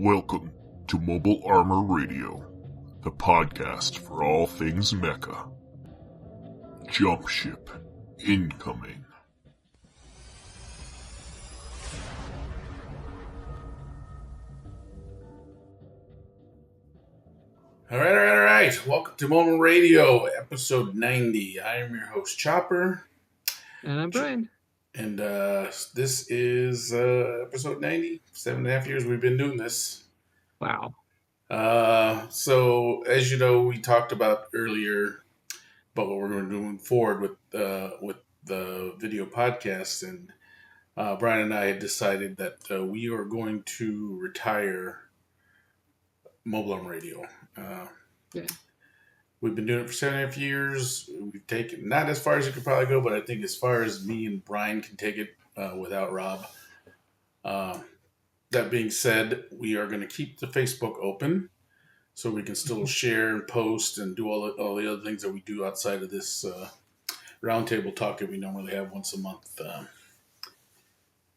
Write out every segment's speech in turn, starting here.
Welcome to Mobile Armor Radio, the podcast for all things mecha. Jump ship incoming. All right. Welcome to Mobile Radio, episode 90. I am your host, Chopper. And I'm Brian. And this is episode 90. 7.5 years we've been doing this. Wow. So, as you know, we talked about earlier about what we're going to do moving forward with the video podcast. And Brian and I had decided that we are going to retire Mobile Arm Radio. Yeah. We've been doing it for 7.5 years. We've taken not as far as it could probably go, but I think as far as me and Brian can take it without Rob. That being said, we are going to keep the Facebook open so we can still share and post and do all the other things that we do outside of this roundtable talk that we normally have once a month.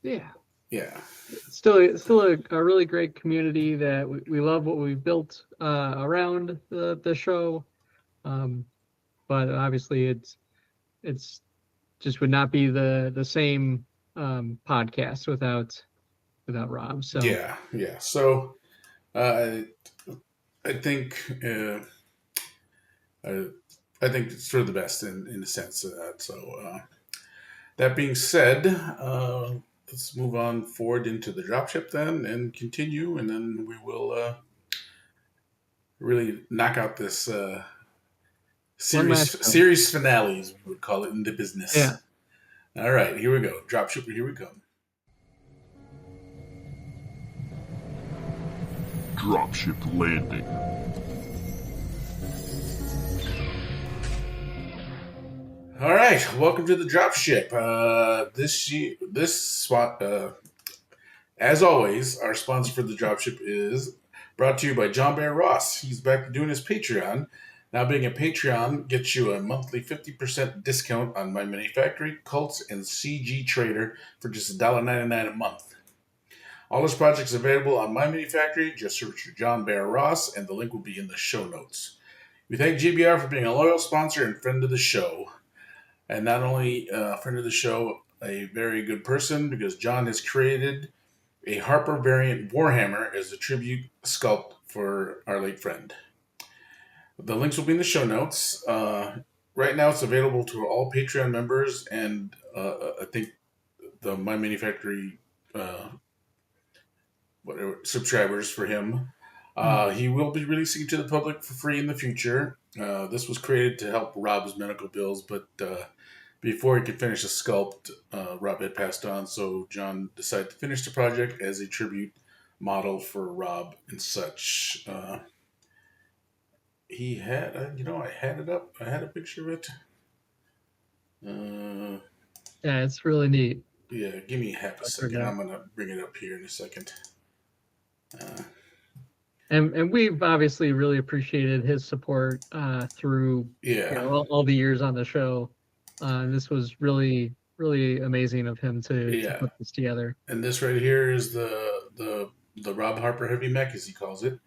Yeah. It's still a really great community that we love what we've built around the show. But obviously it's just would not be the same podcast without Rob. So yeah. So I think it's for the best in the sense of that. So that being said, let's move on forward into the dropship then and continue, and then we will really knock out this series finale, as we would call it in the business. Yeah. All right, here we go. Dropshipper, here we come. Dropship landing. All right, welcome to the dropship. This spot, as always, our sponsor for the dropship is brought to you by John Bear Ross. He's back doing his Patreon. Now, being a Patreon gets you a monthly 50% discount on My Mini Factory, Cults, and CG Trader for just $1.99 a month. All his projects available on My Mini Factory. Just search for John Bear Ross, and the link will be in the show notes. We thank GBR for being a loyal sponsor and friend of the show. And not only a friend of the show, a very good person, because John has created a Harper variant Warhammer as a tribute sculpt for our late friend. The links will be in the show notes. Right now it's available to all Patreon members and I think the My Mini Factory subscribers for him. He will be releasing it to the public for free in the future. This was created to help Rob's medical bills, but before he could finish the sculpt, Rob had passed on, so John decided to finish the project as a tribute model for Rob and such. He had, I had it up. I had a picture of it. yeah, it's really neat. Yeah, give me half a second. I'm going to bring it up here in a second. And we've obviously really appreciated his support through all the years on the show. This was really, really amazing of him to put this together. And this right here is the Rob Harper Heavy Mech, as he calls it.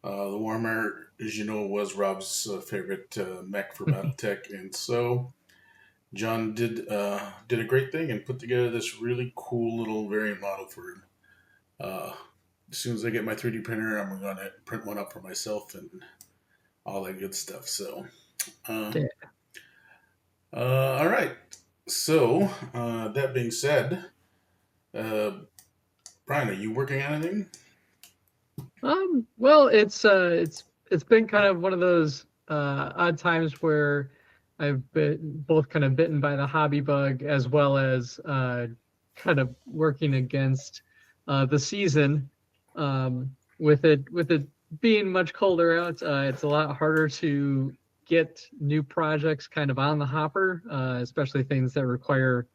The Warhammer, as you know, was Rob's favorite mech for BattleTech, and so John did a great thing and put together this really cool little variant model for him. As soon as I get my 3D printer, I'm going to print one up for myself and all that good stuff. So, all right. So, that being said, Brian, are you working on anything? Well, it's been kind of one of those odd times where I've been both kind of bitten by the hobby bug as well as kind of working against the season. With it being much colder out, it's a lot harder to get new projects kind of on the hopper, especially things that require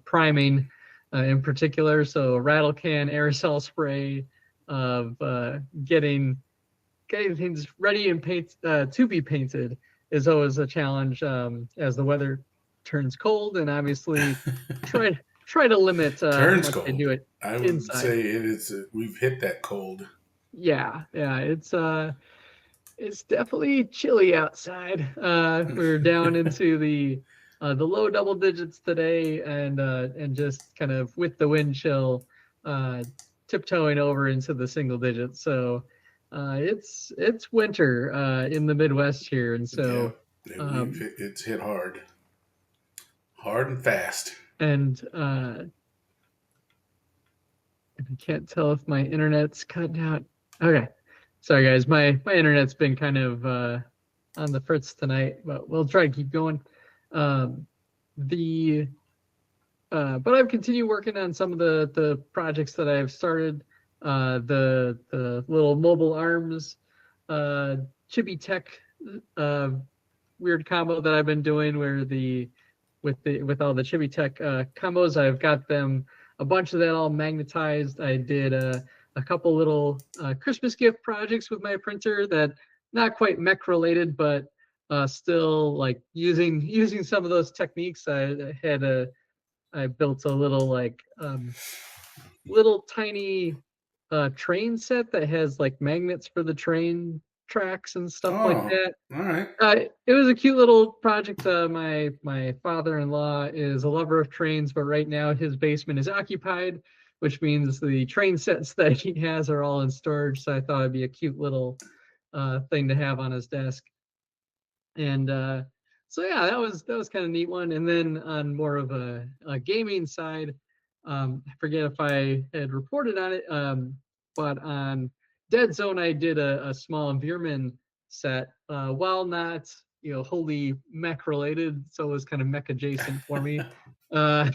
priming in particular. So rattle can, aerosol spray, of getting things ready and to be painted is always a challenge as the weather turns cold, and obviously try to limit turns cold. I do it. I would say we've hit that cold. Yeah, it's definitely chilly outside. We're down into the low double digits today, and just kind of with the wind chill, uh, tiptoeing over into the single digits. So it's winter in the Midwest here, and Yeah, so um, it's hit hard and fast. and I can't tell if my internet's cut out. Okay, sorry guys, my internet's been kind of on the fritz tonight, but we'll try to keep going. Um, the but I've continued working on some of the projects that I've started. The little mobile arms, uh, chibi tech, uh, weird combo that I've been doing, where with all the chibi tech combos, I've got them a bunch of that all magnetized. I did a couple little Christmas gift projects with my printer that not quite mech related, but still like using some of those techniques. I built a little like little tiny train set that has like magnets for the train tracks and stuff like Oh, that. all right. It was a cute little project. My father-in-law is a lover of trains, but right now his basement is occupied, which means the train sets that he has are all in storage. So I thought it'd be a cute little thing to have on his desk. And so yeah, that was kind of neat one. And then on more of a gaming side, I forget if I had reported on it, but on Dead Zone I did a small Veerman set, while not wholly mech related, so it was kind of mech adjacent for me. Uh,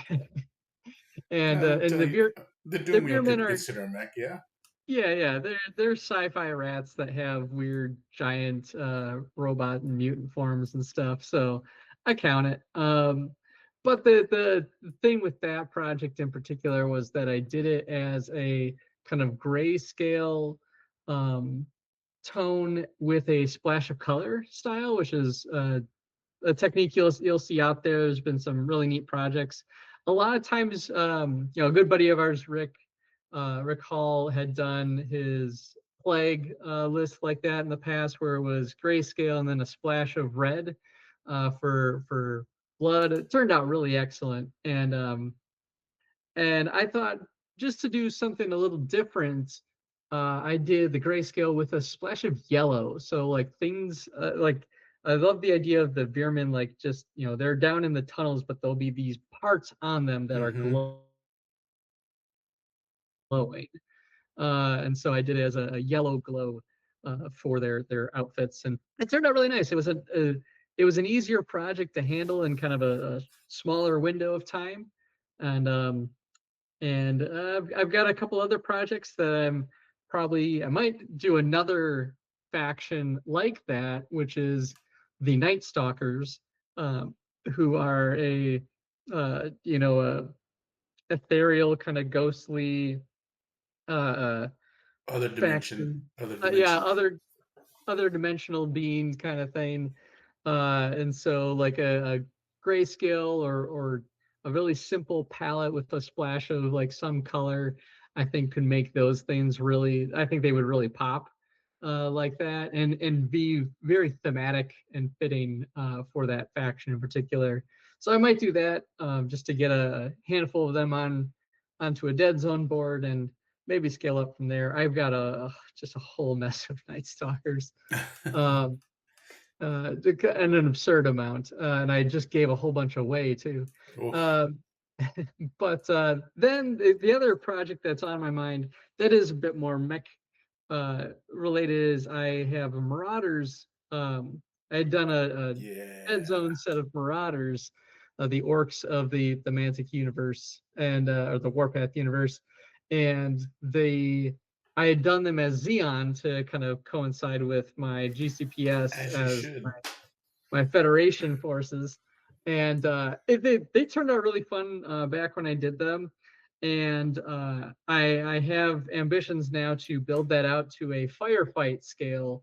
and Until the you, the the Doom Wheel Veermen could are consider a mech, yeah. yeah, they're sci-fi rats that have weird giant robot and mutant forms and stuff. So I count it. But the thing with that project in particular was that I did it as a kind of grayscale um, tone with a splash of color style, which is a technique you'll see out there. There's been some really neat projects. A lot of times, a good buddy of ours, Rick Hall, had done his plague list like that in the past, where it was grayscale and then a splash of red for blood. It turned out really excellent, and I thought just to do something a little different, I did the grayscale with a splash of yellow. So like things like I love the idea of the Veermen, like just they're down in the tunnels, but there'll be these parts on them that are Mm-hmm. glowing. And so I did it as a yellow glow for their outfits, and it turned out really nice. It was an easier project to handle in kind of a smaller window of time, and I've got a couple other projects that I might do another faction like that, which is the Night Stalkers, um, who are a ethereal kind of ghostly uh, faction. Other Yeah, dimension. other dimensional being kind of thing. And so like a grayscale or a really simple palette with a splash of like some color, I think could make those things really, I think they would really pop like that and be very thematic and fitting for that faction in particular. So I might do that just to get a handful of them onto a Dead Zone board and maybe scale up from there. I've got just a whole mess of Night Stalkers, um, and an absurd amount, and I just gave a whole bunch away too. Oof. Uh, but then the other project that's on my mind that is a bit more mech related is I have a Marauders. I had done a Dead Yeah. Zone set of Marauders, the orcs of the Mantic universe and or the Warpath universe, and I had done them as Xeon to kind of coincide with my GCPS As you as should. my Federation forces, and they turned out really fun back when I did them, and I have ambitions now to build that out to a firefight scale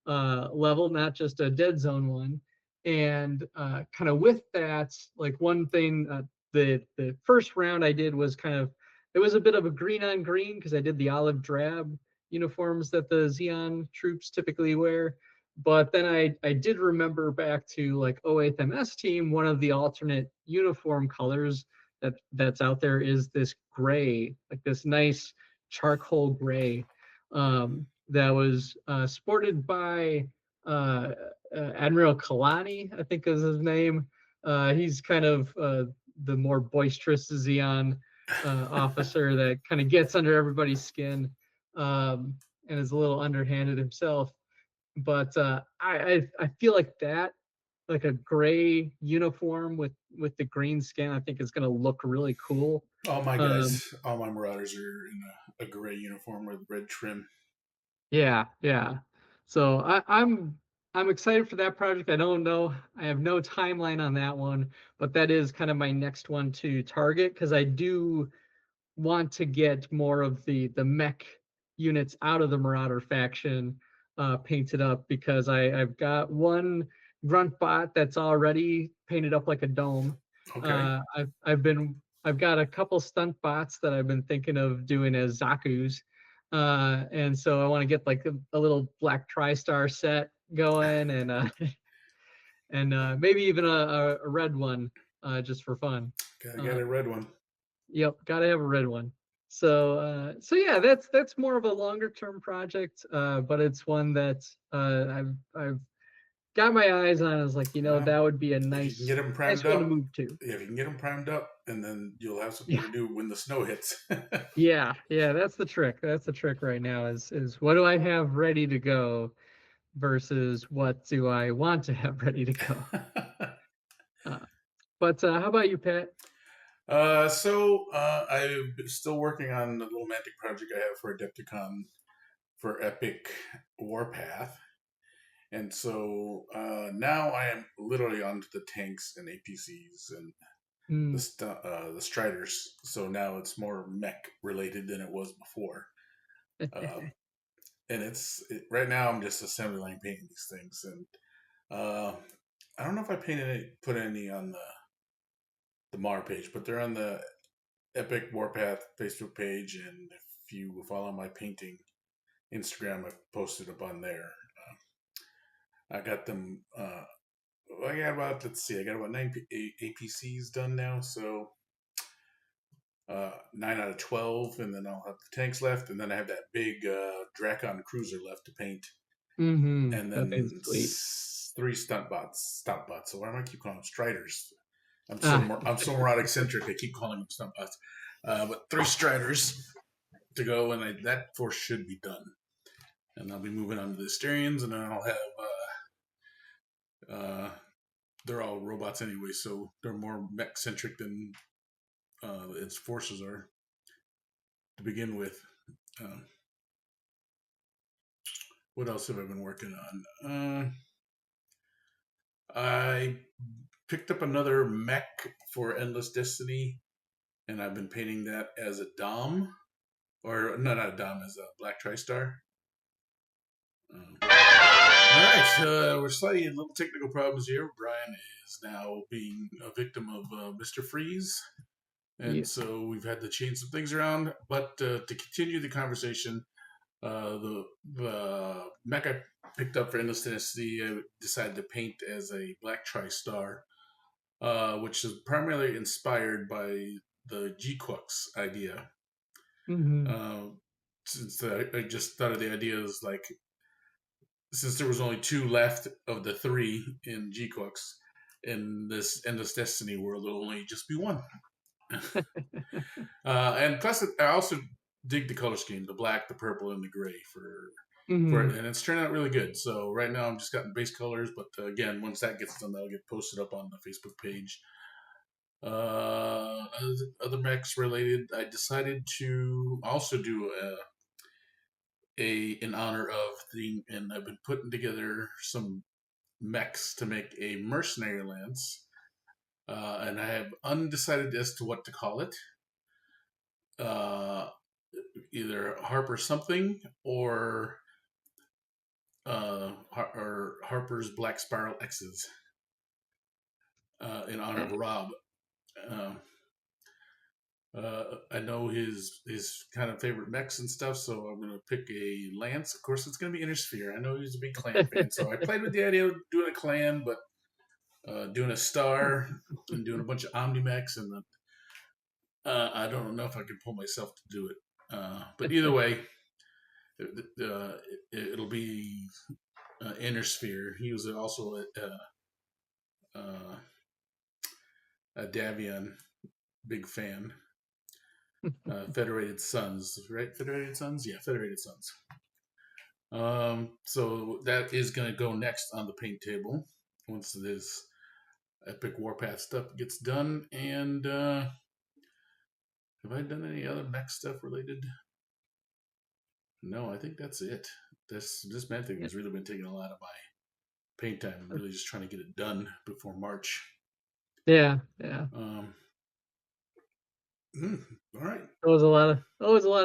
level, not just a Dead Zone one, and kind of with that, like one thing, the first round I did was kind of it was a bit of a green on green because I did the olive drab uniforms that the Xeon troops typically wear. But then I did remember back to like 08th MS team, one of the alternate uniform colors that's out there is this gray, like this nice charcoal gray, that was sported by Admiral Kalani, I think is his name. He's kind of the more boisterous Xeon officer that kind of gets under everybody's skin, and is a little underhanded himself. But I feel like that, like a gray uniform with the green skin, I think is going to look really cool. All my guys, all my Marauders are in a gray uniform with red trim. Yeah, yeah. So I'm excited for that project. I don't know. I have no timeline on that one, but that is kind of my next one to target because I do want to get more of the mech units out of the Marauder faction painted up because I've got one grunt bot that's already painted up like a dome. Okay. I've got a couple stunt bots that I've been thinking of doing as Zaku's. And so I want to get like a little black TriStar set going and maybe even a red one just for fun. Gotta get a red one. Yep, gotta have a red one. So yeah, that's more of a longer term project, but it's one that I've got my eyes on. Is like that would be a If you can nice get them primed one up, to move to. if you can get them primed up, and then you'll have something to do when the snow hits. Yeah, that's the trick. That's the trick right now. Is what do I have ready to go versus what do I want to have ready to go. But how about you, Pat? I'm still working on the little Mantic project I have for Adepticon for Epic Warpath. And so now I am literally onto the tanks and APCs and the Striders. So now it's more mech related than it was before. And right now I'm just assembly line painting these things. And I don't know if I put any on the Mar page, but they're on the Epic Warpath Facebook page. And if you follow my painting Instagram, I've posted up on there. I got them. I got about 9 APCs done now, so 9 out of 12, and then I'll have the tanks left, and then I have that big Drakon cruiser left to paint, and then 3 stunt bots. So why do I keep calling them Striders? I'm so Marauder eccentric. I keep calling them stunt bots, but 3 Striders to go, and that force should be done. And I'll be moving on to the Asterians, and then I'll have. They're all robots anyway, so they're more mech centric than its forces are to begin with. What else have I been working on? I picked up another mech for Endless Destiny, and I've been painting that as a Dom, or not a Dom, as a Black TriStar. All right, we're slightly in little technical problems here. Brian is now being a victim of Mr. Freeze, and so we've had to change some things around. But to continue the conversation, the mech I picked up for Endless Destiny, I decided to paint as a Black TriStar, which is primarily inspired by the G-Quux idea. Since I just thought of the idea as like, since there was only 2 left of the 3 in G-Quux, in this Endless Destiny world, it'll only just be 1. And plus, I also dig the color scheme, the black, the purple, and the gray and it's turned out really good. So right now I'm just gotten base colors, but again, once that gets done, that'll get posted up on the Facebook page. Other mechs related, I decided to also do in honor of and I've been putting together some mechs to make a mercenary lance, and I have undecided as to what to call it. Either Harper something or Harper's Black Spiral X's, in honor of Rob. I know his kind of favorite mechs and stuff, so I'm gonna pick a Lance. Of course, it's gonna be Intersphere. I know he's a big clan fan, so I played with the idea of doing a clan, but doing a star and doing a bunch of Omnimex, and I don't know if I can pull myself to do it. But either way, it'll be Intersphere. He was also a Davion big fan. Federated Sons, right? Federated Sons? Yeah, Federated Sons. So that is going to go next on the paint table once this Epic Warpath stuff gets done. And have I done any other mech stuff related? No, I think that's it. This man thing has really been taking a lot of my paint time. I'm really just trying to get it done before March. Yeah. All right. Always a lot of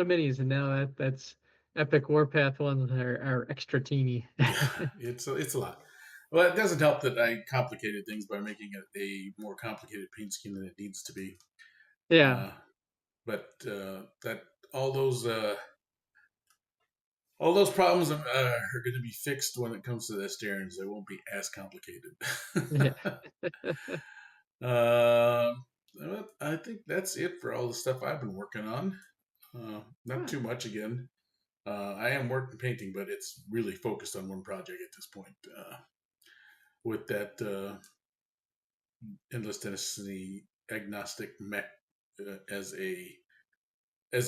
minis, and now that's Epic Warpath ones are extra teeny. It's a lot. Well, it doesn't help that I complicated things by making it a more complicated paint scheme than it needs to be. Yeah. But that all those problems are going to be fixed when it comes to the Asterians. They won't be as complicated. Yeah. I think that's it for all the stuff I've been working on. Not too much again. I am working painting, but it's really focused on one project at this point. With that Endless Destiny agnostic mech as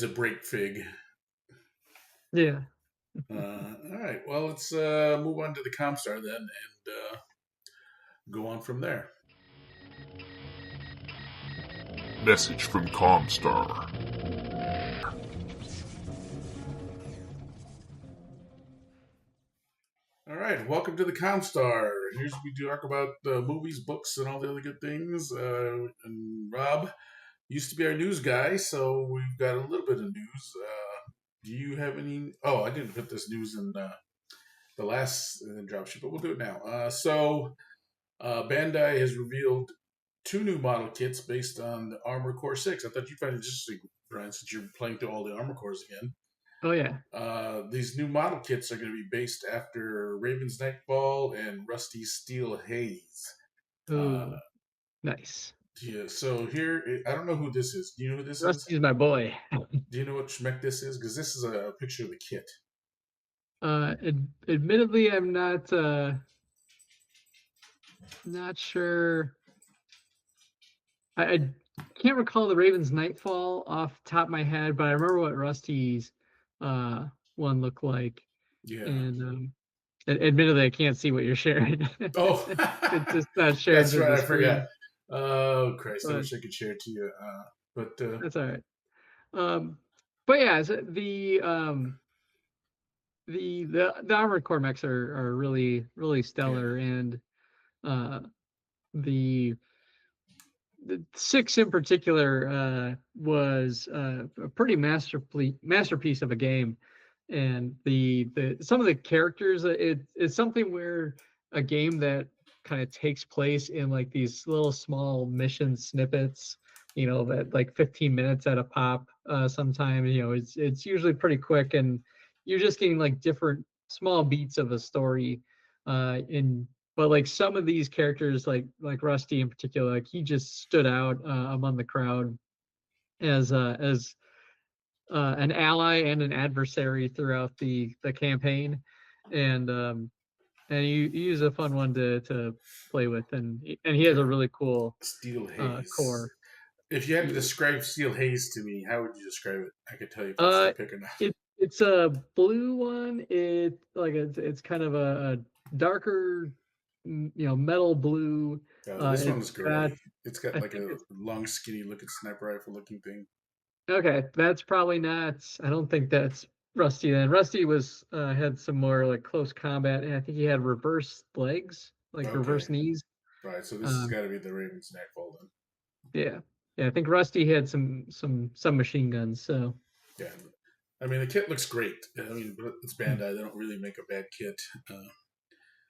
a break fig. Yeah. All right. Well, let's move on to the Comstar then, and go on from there. Message from Comstar. All right, welcome to the Comstar. Here's we talk about movies, books, and all the other good things. And Rob used to be our news guy, so we've got a little bit of news. Do you have any? Oh, I didn't put this news in the last dropship, but we'll do it now. So Bandai has revealed 2 new model kits based on the Armor Core 6. I thought you'd find it interesting, Brian, since you're playing through all the Armor Cores again. Oh yeah. These new model kits are going to be based after Raven's Nightfall and Rusty's Steel Haze. Ooh, nice. Yeah, so here, I don't know who this is. Do you know who this Rusty's is? my boy. Do you know what mech this is? Because this is a picture of the kit. Admittedly, I'm not sure. I can't recall the Raven's Nightfall off the top of my head, but I remember what Rusty's one looked like. Yeah. And admittedly, I can't see what you're sharing. Oh, it's just not shared. That's right. I forgot. Oh, Christ! I wish I could share it to you. But that's all right. But yeah, so the Armored Core mechs are really stellar, and the 6 in particular was a pretty masterpiece of a game, and the some of the characters, it's something where a game that kind of takes place in like these little small mission snippets, that like 15 minutes at a pop. Sometimes it's usually pretty quick, and you're just getting like different small beats of a story but like some of these characters, like Rusty in particular, like he just stood out among the crowd as an ally and an adversary throughout the campaign, and he is a fun one to play with, and he has a really cool Steel Haze core. If you had to describe Steel Haze to me, how would you describe it? I could tell you if it's the pick or not. It's a blue one. It's kind of a darker, metal blue. This one's gray. It's got like a long, skinny looking sniper rifle looking thing. Okay, that's probably not. I don't think that's Rusty then. Rusty was had some more like close combat, and I think he had reverse legs, like reverse knees. Right, so this has got to be the Raven's Nightfall then. Yeah, I think Rusty had some machine guns. So yeah, I mean the kit looks great. I mean, but it's Bandai; they don't really make a bad kit.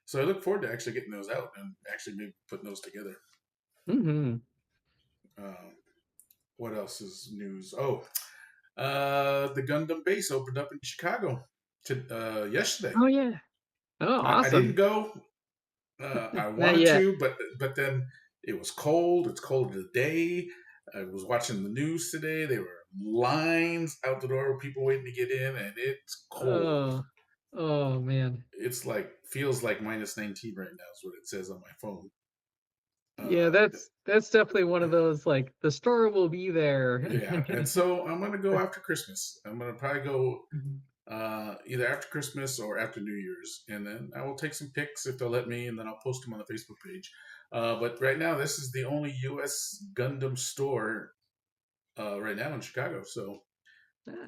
So I look forward to actually getting those out and actually maybe putting those together. Mm-hmm. what else is news? Oh, the Gundam base opened up in Chicago yesterday. Oh yeah. Oh, I didn't awesome. go. I Not wanted yet. to, but then it was cold. It's cold today. I was watching the news today. There were lines out the door, people waiting to get in, and it's cold. Oh, oh man. It's like feels like -19 right now is what it says on my phone. Yeah, Uh, that's definitely one of those like the store will be there. yeah, and so I'm gonna go after Christmas. I'm gonna probably go Mhm. either after Christmas or after New Year's, and then I will take some pics if they'll let me, and then I'll post them on the Facebook page. But right now, this is the only U.S. Gundam store right now in Chicago. So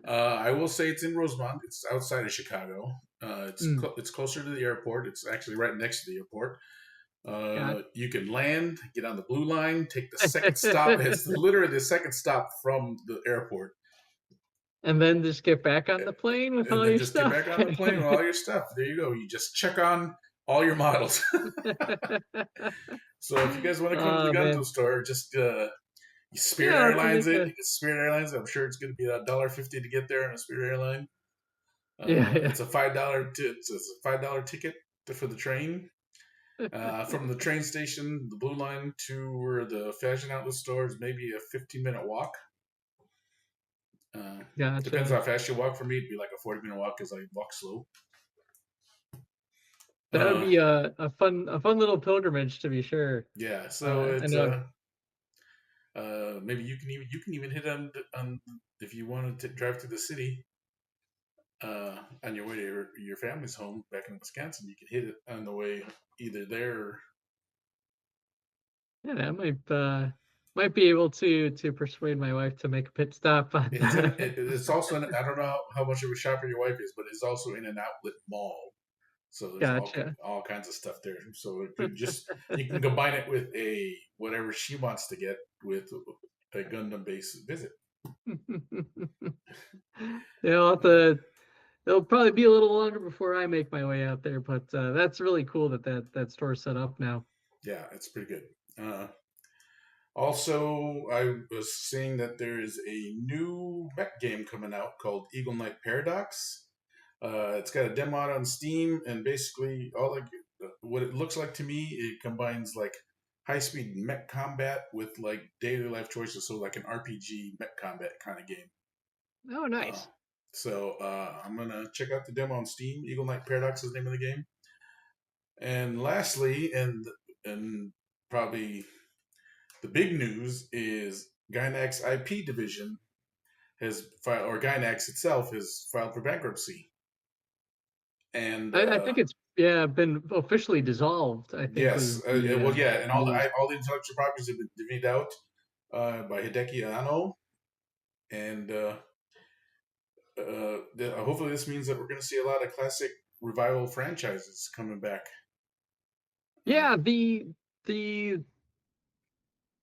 I will say it's in Rosemont. It's outside of Chicago. Mm, It's closer to the airport. It's actually right next to the airport. got You can land, get on the blue line, take the second stop. It's literally the second stop from the airport, and then just get back on the plane with and all then your just get stuff. back on the plane with all your stuff. There you go. You just check on all your models. So if you guys want to come to the Oh Gundam man. store, just Spirit Yeah, I'll have to Airlines make it. a You get Spirit Airlines. I'm sure it's going to be $1.50 to get there on a Spirit Airline. yeah, It's a $5 it's a $5 ticket for the train. yeah. From the train station, the Blue Line to where the fashion outlet store is maybe a 15-minute walk. Depends Gotcha. how fast you walk. For me, it'd be like a 40-minute walk because I walk slow. That would Uh, be a fun little pilgrimage to be sure. yeah, so I it's know. maybe you can even hit on if you wanted to drive through the city on your way to your family's home back in Wisconsin. You can hit it on the way either there. Or, Yeah, I might be able to persuade my wife to make a pit stop on it's also in, I don't know how much of a shopper your wife is, but it's also in an outlet mall. So there's Gotcha. all kinds of stuff there. So it could just you can combine it with a whatever she wants to get with a Gundam base visit. Yeah, I'll have to, it'll probably be a little longer before I make my way out there, but that's really cool that that store's set up now. Yeah, it's pretty good. Also, I was seeing that there is a new mech game coming out called Eagle Knight Paradox. It's got a demo out on Steam, and basically, what it looks like to me, it combines like high speed mech combat with like daily life choices, so like an RPG mech combat kind of game. Oh, Uh, nice. I'm gonna check out the demo on Steam. Eagle Knight Paradox is the name of the game. And lastly, and probably the big news is Gynax IP division has filed, or Gynax itself has filed for bankruptcy. And I think it's yeah been officially dissolved. I think yes, was the well, yeah, and news. all the intellectual properties have been divvied out by Hideki Anno, and hopefully this means that we're going to see a lot of classic revival franchises coming back. Yeah, the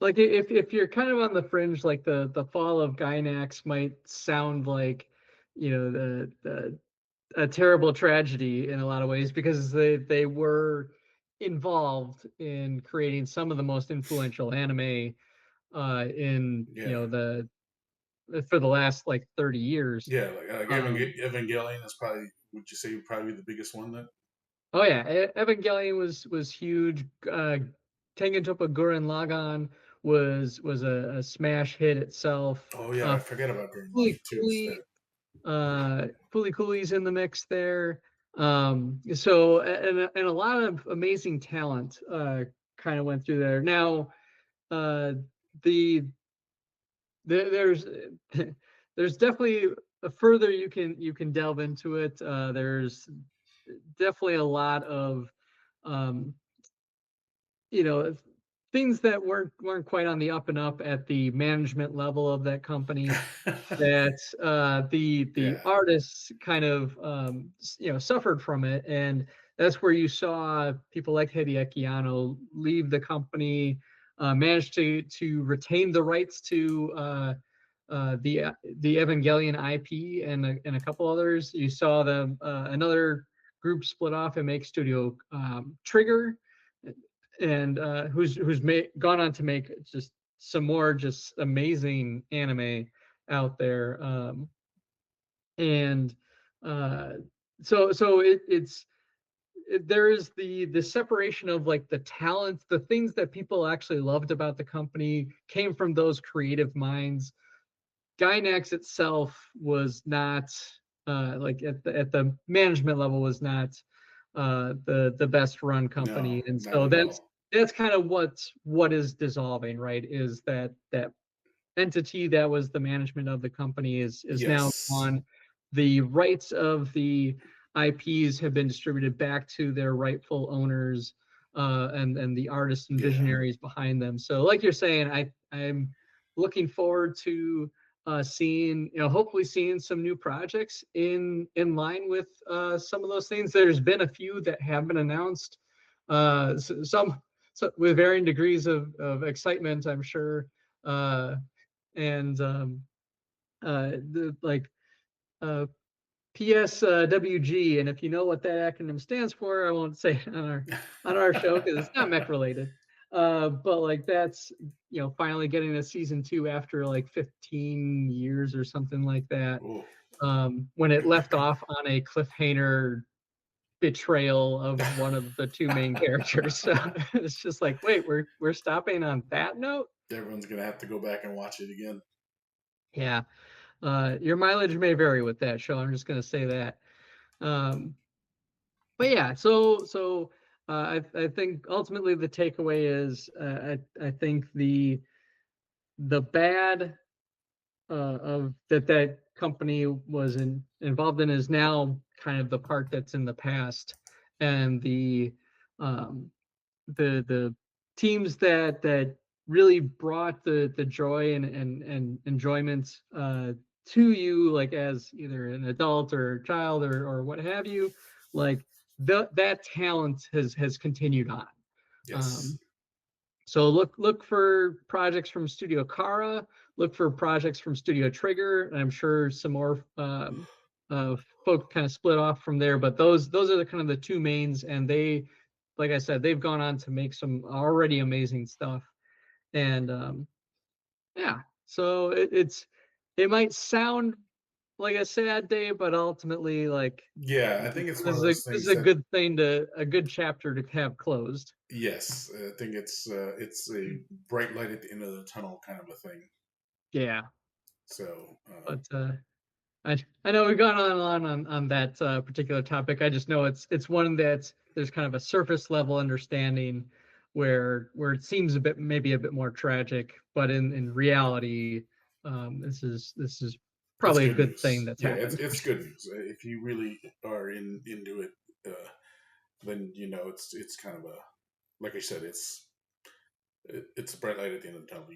like if you're kind of on the fringe, like the fall of Gynax might sound like, you know, the a terrible tragedy in a lot of ways because they were involved in creating some of the most influential anime in you Yeah, know the for the last like 30 years. yeah, like Um, Evangelion is probably, would you say, probably the biggest one then? oh yeah, Evangelion was huge. Tengen Toppa Gurren Lagann was a smash hit itself. Oh yeah, I forget about Gurren Fooly Lagann too. Cooly, Fooly Cooley's in the mix there. So and a lot of amazing talent kind of went through there. Now uh, the there's there's definitely a further you can delve into it. There's definitely a lot of um, you know things that weren't quite on the up and up at the management level of that company that the Yeah, artists kind of you know suffered from it, and that's where you saw people like Hideaki Anno leave the company, manage to retain the rights to the Evangelion IP and a couple others. You saw them another group split off and make Studio Trigger, and gone on to make just some more just amazing anime out there. And so there is the separation of like the talents, the things that people actually loved about the company came from those creative minds. Gainax itself was not like at the management level was not the best run company, No, and not so at all. that's kind of what is dissolving, right? Is that entity that was the management of the company is now Yes. gone. The rights of the IPs have been distributed back to their rightful owners, and the artists and Yeah. visionaries behind them. So, like you're saying, I'm looking forward to seeing, hopefully seeing some new projects in line with some of those things. There's been a few that have been announced, some with varying degrees of excitement, I'm sure. And the like PSWG, and if you know what that acronym stands for, I won't say it on our show because it's not mech related. But like that's finally getting a season 2 after like 15 years or something like that. Ooh. When it left off on a cliffhanger betrayal of one of the two main characters. So it's just like, wait, we're stopping on that note? Everyone's gonna have to go back and watch it again. Yeah. Your mileage may vary with that show. I'm just going to say that. But yeah, so I think ultimately the takeaway is I think the bad of that company was involved in is now kind of the part that's in the past, and the teams that really brought the joy and enjoyment to you, like as either an adult or a child or what have you, like that talent has continued on. Yes. So look for projects from Studio Kara, look for projects from Studio Trigger, and I'm sure some more folk kind of split off from there. But those are the kind of the two mains, and they, like I said, they've gone on to make some already amazing stuff. And yeah, so it might sound like a sad day, but ultimately, like Yeah, I think it's one this of is those this is things a that, good thing a good chapter to have closed. yes, I think it's a bright light at the end of the tunnel kind of a thing. Yeah, So but I know we've gone on and on that particular topic. I just know it's one that there's kind of a surface level understanding where it seems maybe a bit more tragic, but in reality, this is it's probably a good good thing news. that's Yeah, happened. it's good news. If you really are into it, then it's kind of a, like I said, it's a bright light at the end of the tunnel.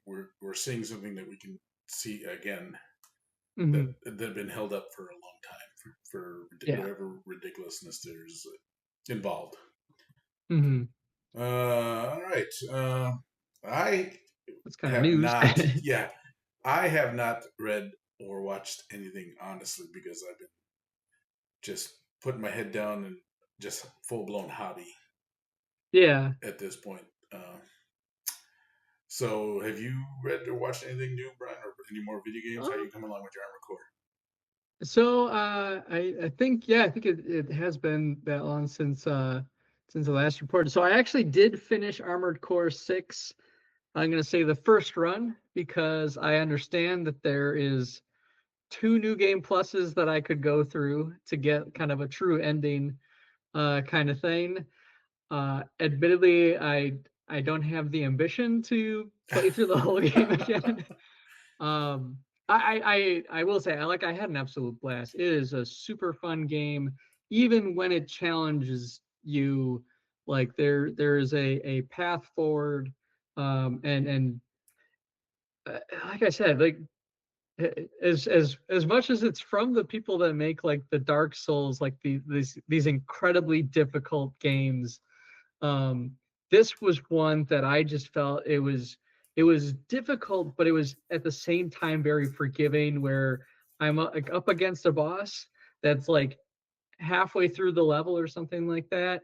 We're seeing something that we can see again that Hmm. that have been held up for a long time for Yeah. whatever ridiculousness there's involved. Hmm. All right. I That's kind of have news. not. Yeah, I have not read or watched anything honestly because I've been just putting my head down and just full blown hobby Yeah. at this point. So, have you read or watched anything new, Brian, or any more video games? How are Uh, you coming along with your Armored Core? so I think I think it has been that long since the last report. So I actually did finish Armored Core 6. I'm going to say the first run because I understand that there is 2 new game pluses that I could go through to get kind of a true ending kind of thing. Admittedly, I don't have the ambition to play through the whole game again. I will say I had an absolute blast. It is a super fun game, even when it challenges you. Like there is a path forward, and like I said, like as much as it's from the people that make like the Dark Souls, like these incredibly difficult games, um, this was one that I just felt it was difficult, but it was at the same time very forgiving. Where I'm like up against a boss that's like halfway through the level or something like that,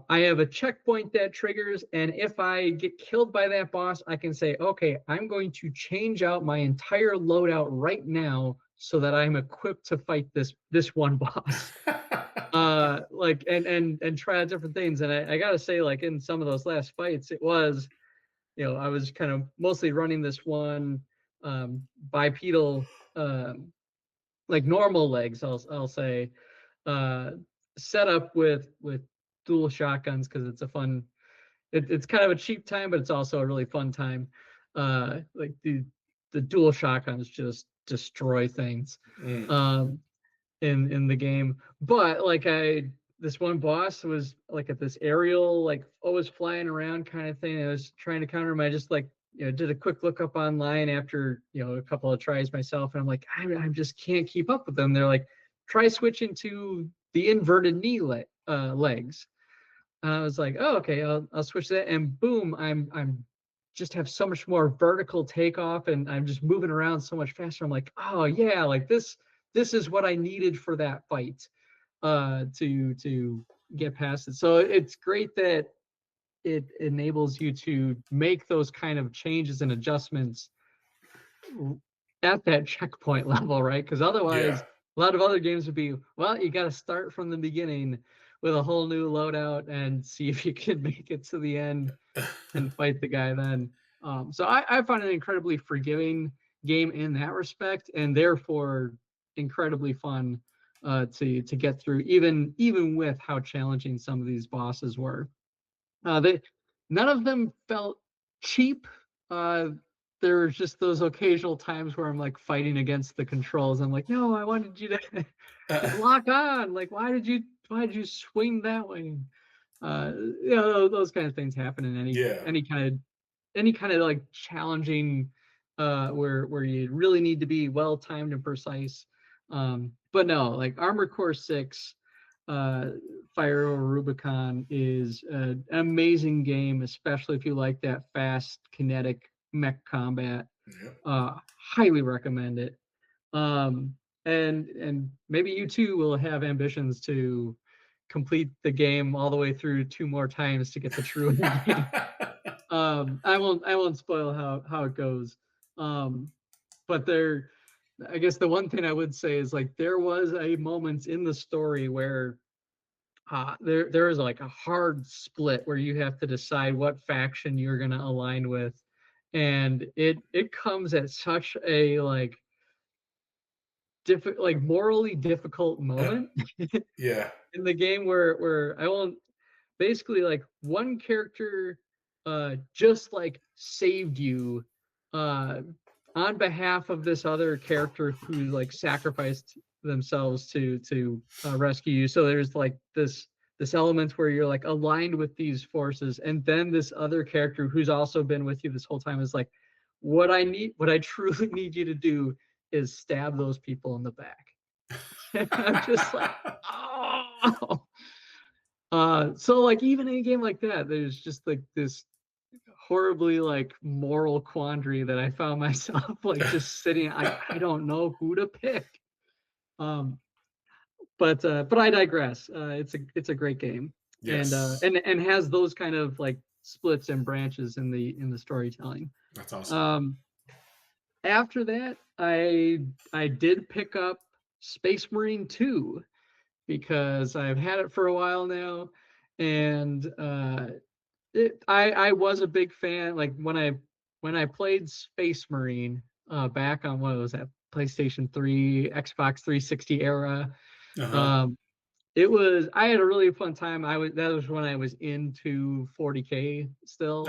I have a checkpoint that triggers, and if I get killed by that boss, I can say, okay, I'm going to change out my entire loadout right now so that I'm equipped to fight this one boss. Like and try out different things. And I gotta say, like in some of those last fights, it was, I was kind of mostly running this one bipedal, like normal legs, I'll say, uh, set up with dual shotguns because it's a fun. It's kind of a cheap time, but it's also a really fun time. Like the dual shotguns just destroy things. In the game. But like this one boss was like at this aerial, like always flying around kind of thing. I was trying to counter him. I just like, did a quick look up online after, a couple of tries myself. And I'm like, I just can't keep up with them. They're like, try switching to the inverted knee legs. And I was like, oh, okay, I'll switch that. And boom, I'm just have so much more vertical takeoff and I'm just moving around so much faster. I'm like, oh yeah, like this is what I needed for that fight to get past it. So it's great that it enables you to make those kind of changes and adjustments at that checkpoint level, right? Because otherwise, a lot of other games would be, well, you got to start from the beginning with a whole new loadout and see if you can make it to the end and fight the guy then. So I find an incredibly forgiving game in that respect, and therefore incredibly fun to get through, even with how challenging some of these bosses were. None of them felt cheap. There was just those occasional times where I'm like fighting against the controls. I'm like, no, I wanted you to lock on. Like, why did you swing that way? Those kind of things happen in any kind of like challenging where you really need to be well timed and precise. But no, like Armored Core 6, Fire Over Rubicon is an amazing game, especially if you like that fast kinetic mech combat. Highly recommend it. And maybe you too will have ambitions to complete the game all the way through 2 more times to get the true ending. I won't spoil how it goes. But I guess the one thing I would say is like there was a moment in the story where there is like a hard split where you have to decide what faction you're gonna align with, and it comes at such a like morally difficult moment in the game where I won't basically like one character just like saved you on behalf of this other character who like sacrificed themselves to rescue you. So there's like this element where you're like aligned with these forces, and then this other character who's also been with you this whole time is like, what I truly need you to do is stab those people in the back. And I'm just like, oh. So like even in a game like that, there's just like this horribly like moral quandary that I found myself like just sitting. I don't know who to pick. But I digress. It's a great game. Yes. And has those kind of like splits and branches in the storytelling. That's awesome. After that, I did pick up Space Marine 2 because I've had it for a while now, and I was a big fan. Like when I played Space Marine back on what was that, PlayStation 3, Xbox 360 era. I had a really fun time. That was when I was into 40K still.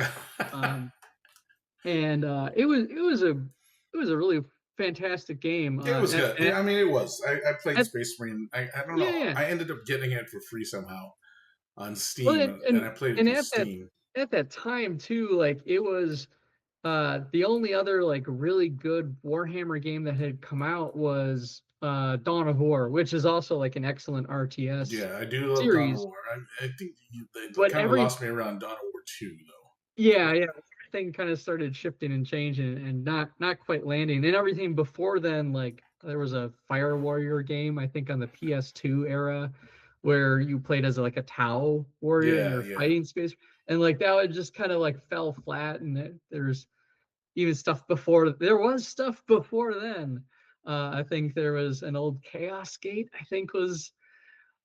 And it was a really fantastic game. It was good. It was. I played Space Marine. I don't know. Yeah. I ended up getting it for free somehow on Steam, and I played it on Steam. At that time too, like it was the only other like really good Warhammer game that had come out was Dawn of War, which is also like an excellent RTS. Yeah, I do love series. Dawn of War. I think they kind of lost me around Dawn of War 2 though. Yeah. Everything kind of started shifting and changing and not quite landing. And everything before then, like there was a Fire Warrior game, I think on the PS2 era. where you played as like a Tau warrior and Yeah, you're yeah. fighting space, and like that would just kind of like fell flat, and there's even stuff before. There was stuff before then. I think there was an old Chaos Gate. I think was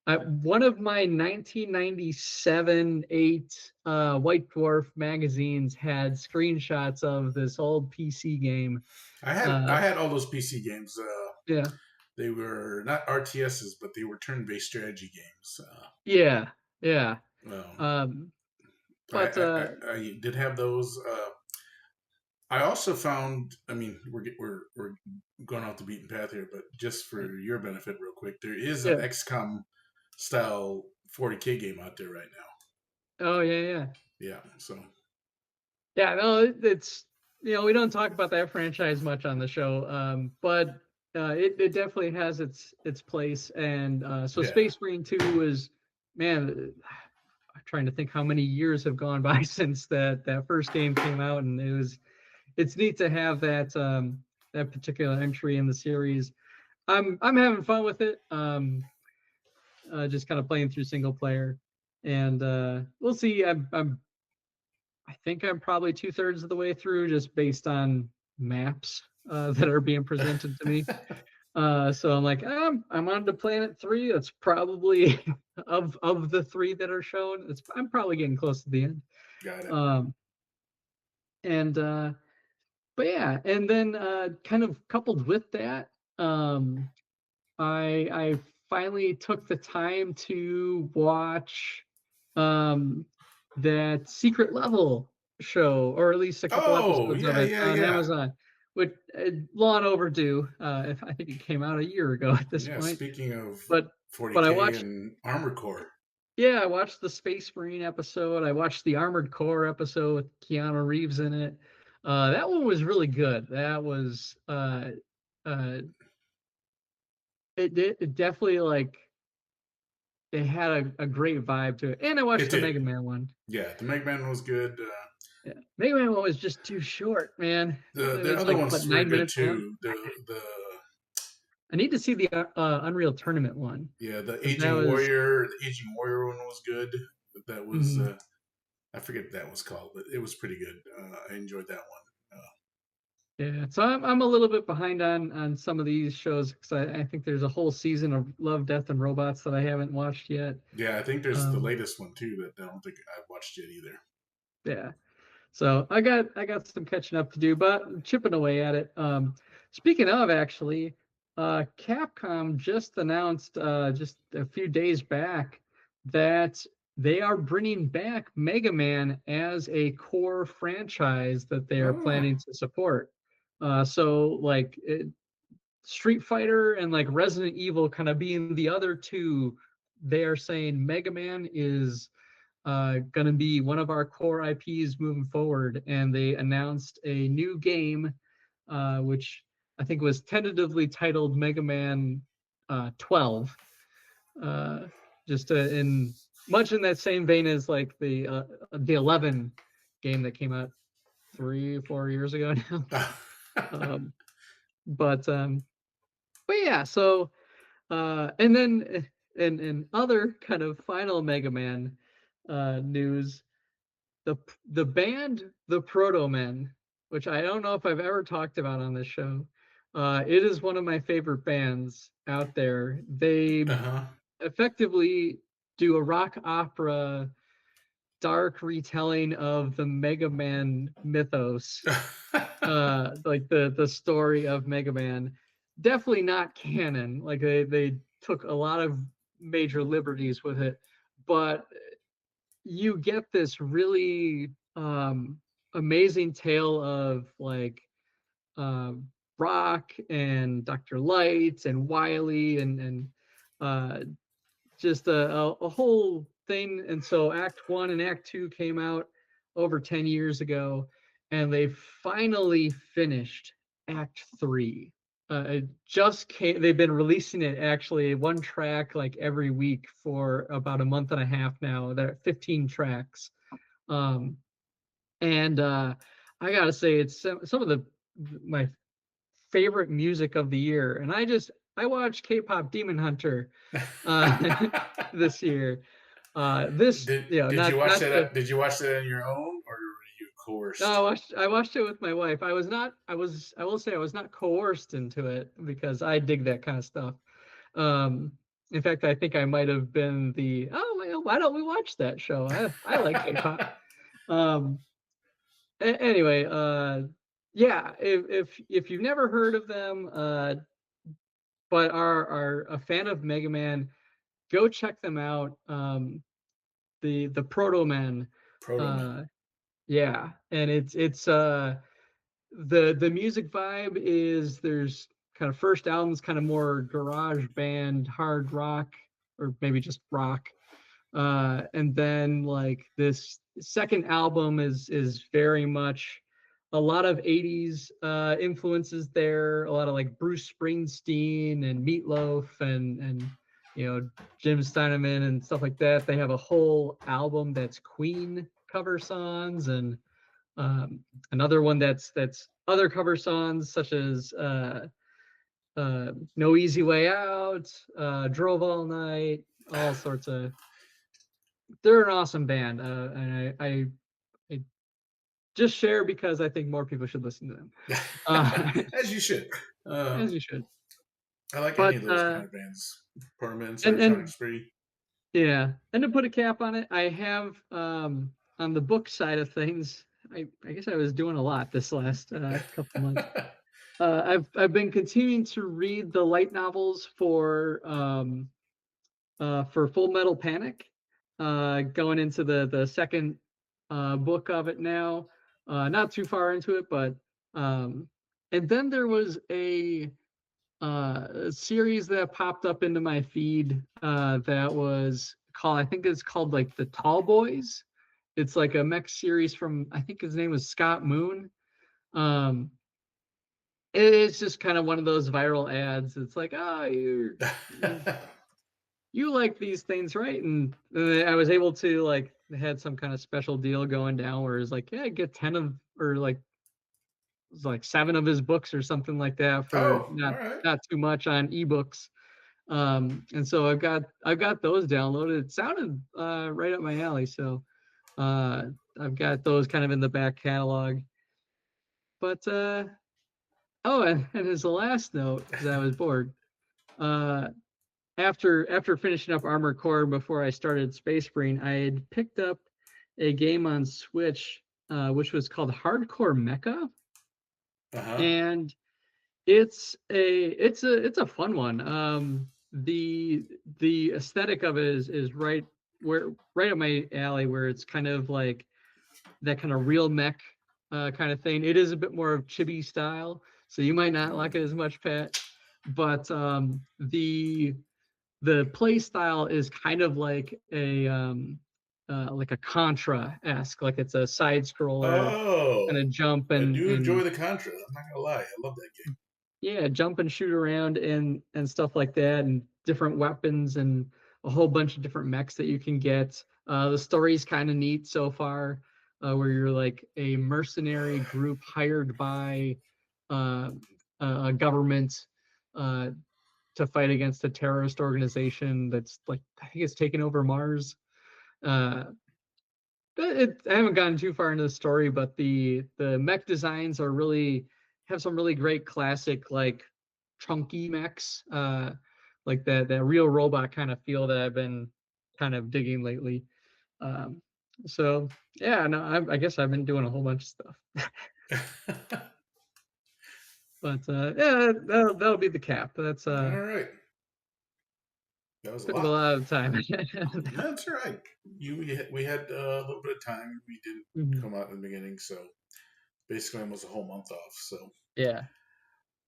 one of my 1997 8 White Dwarf magazines had screenshots of this old PC game. I had all those PC games. Yeah, They were not RTSs, but they were turn-based strategy games. yeah, yeah. Um, Um, I, but I did have those. I also found. I mean, we're going off the beaten path here, but just for your benefit, real quick, there is an yeah. XCOM style 40K game out there right now. Oh yeah, yeah. Yeah, so Yeah, no, it's we don't talk about that franchise much on the show, but it definitely has its place. And so yeah, Space Marine 2 was, man, I'm trying to think how many years have gone by since that first game came out, and it's neat to have that particular entry in the series. I'm having fun with it. Just kind of playing through single player, and we'll see. I think I'm probably 2/3 of the way through, just based on maps that are being presented to me. So I'm like, I'm on to Planet 3. That's probably of the 3 that are shown. I'm probably getting close to the end. got it. Um, and but yeah, and then kind of coupled with that, I finally took the time to watch that Secret Level show, or at least a couple Oh, episodes of yeah, it yeah, on yeah. Amazon, which long overdue. I think it came out a year ago at this Yeah, point. speaking of But I 40K watched, and Armored Core. yeah, I watched the Space Marine episode. I watched the Armored Core episode with Keanu Reeves in it. That one was really good. That was uh, it definitely like it had a great vibe to it. And I It watched the did. Mega Man one. Yeah, the Mega Man was good. Yeah, Mega Man one was just too short, man. It The was other like what, ones were 9 good minutes long. too. The I need to see the Unreal Tournament one, Yeah, the because that was Aging Warrior one was good. That was mhm. I forget what that was called, but it was pretty good. I enjoyed that one. Yeah. So I'm a little bit behind on some of these shows, because I think there's a whole season of Love, Death, and Robots that I haven't watched yet. Yeah, I think there's the Um, latest one too that I don't think I've watched yet either. yeah. So I got some catching up to do, but chipping away at it. Speaking of, actually, Capcom just announced just a few days back that they are bringing back Mega Man as a core franchise that they are Oh, planning to support. So like Street Fighter and like Resident Evil kind of being the other two, they are saying Mega Man is going to be one of our core IPs moving forward. And they announced a new game, which I think was tentatively titled Mega Man 12. Just in much in that same vein as like the 11 game that came out 3 or 4 years ago now. um, but yeah, so and then in other kind of final Mega Man news, the band the Proto Men, which I don't know if I've ever talked about on this show. It is one of my favorite bands out there. They uh effectively do a rock opera dark retelling of the Mega Man mythos, huh. like the story of Mega Man. Definitely not canon. Like they took a lot of major liberties with it, but you get this really amazing tale of like Rock and Dr. Light and Wily and uh, just a whole thing. And so Act 1 and Act 2 came out over 10 years ago, and they finally finished Act 3. It just came, they've been releasing it actually one track like every week for about a month and a half now. They're 15 tracks. Um, and I gotta say, it's some of my favorite music of the year. And I watched K-pop Demon Hunter this year. Did you watch not that? Did you watch that on your own, or were you no, coerced? I watched it with my wife. I will say I was not coerced into it because I dig that kind of stuff. Um, in fact, I think I might have been well, why don't we watch that show? I like K-pop. Um, anyway, yeah, if you've never heard of them, but are a fan of Mega Man, go check them out. The Proto Men, Proto Man. yeah, and it's the music vibe is there's kind of first album's kind of more garage band, hard rock, or maybe just rock. And then like this second album is very much a lot of 80s influences there, a lot of like Bruce Springsteen and Meatloaf and Jim Steinman and stuff like that. They have a whole album that's Queen cover songs, and another one that's other cover songs such as No Easy Way Out, Drove All Night, all sorts of. They're an awesome band, and I just share because I think more people should listen to them. As you should. As you should. I like But any of those kind of bands. Permanent, and Cybertronic Spree. yeah, and to put a cap on it, I have on the book side of things. I guess I was doing a lot this last couple months. I've been continuing to read the light novels for Full Metal Panic, going into the second book of it now. Not too far into it, but and then there was a series that popped up into my feed that was called, I think it's called like the Tall Boys. It's like a mech series from, I think his name was Scott Moon. Um, it's just kind of one of those viral ads. It's like, oh, you like these things, right? And I was able to like had some kind of special deal going down where it's like, yeah, get 10 of or like it was like 7 of his books or something like that for Oh, all right. not too much on ebooks. And so I've got those downloaded. It sounded right up my alley. So I've got those kind of in the back catalog. But and as a last note, because I was bored, after finishing up Armored Core before I started Space Marine, I had picked up a game on Switch, which was called Hardcore Mecha, and it's a fun one. The aesthetic of it is right up my alley, where it's kind of like that kind of real mech kind of thing. It is a bit more of chibi style, so you might not like it as much, Pat. But the play style is kind of like a Contra-esque, like it's a side scroller kind of jump I do enjoy and the Contra. I'm not gonna lie, I love that game. yeah, jump and shoot around and stuff like that, and different weapons and a whole bunch of different mechs that you can get. The story's kind of neat so far, where you're like a mercenary group hired by uh, a government to fight against a terrorist organization that's like, I think it's taken over Mars. I haven't gotten too far into the story, but the mech designs are really have some really great classic like chunky mechs, like that real robot kind of feel that I've been kind of digging lately. So yeah, no, I guess I've been doing a whole bunch of stuff. But yeah, that'll be the cap. That's All right. That was a took a lot. lot of time. That's all right. We had a little bit of time. We didn't come out in the beginning, so basically almost a whole month off. So yeah.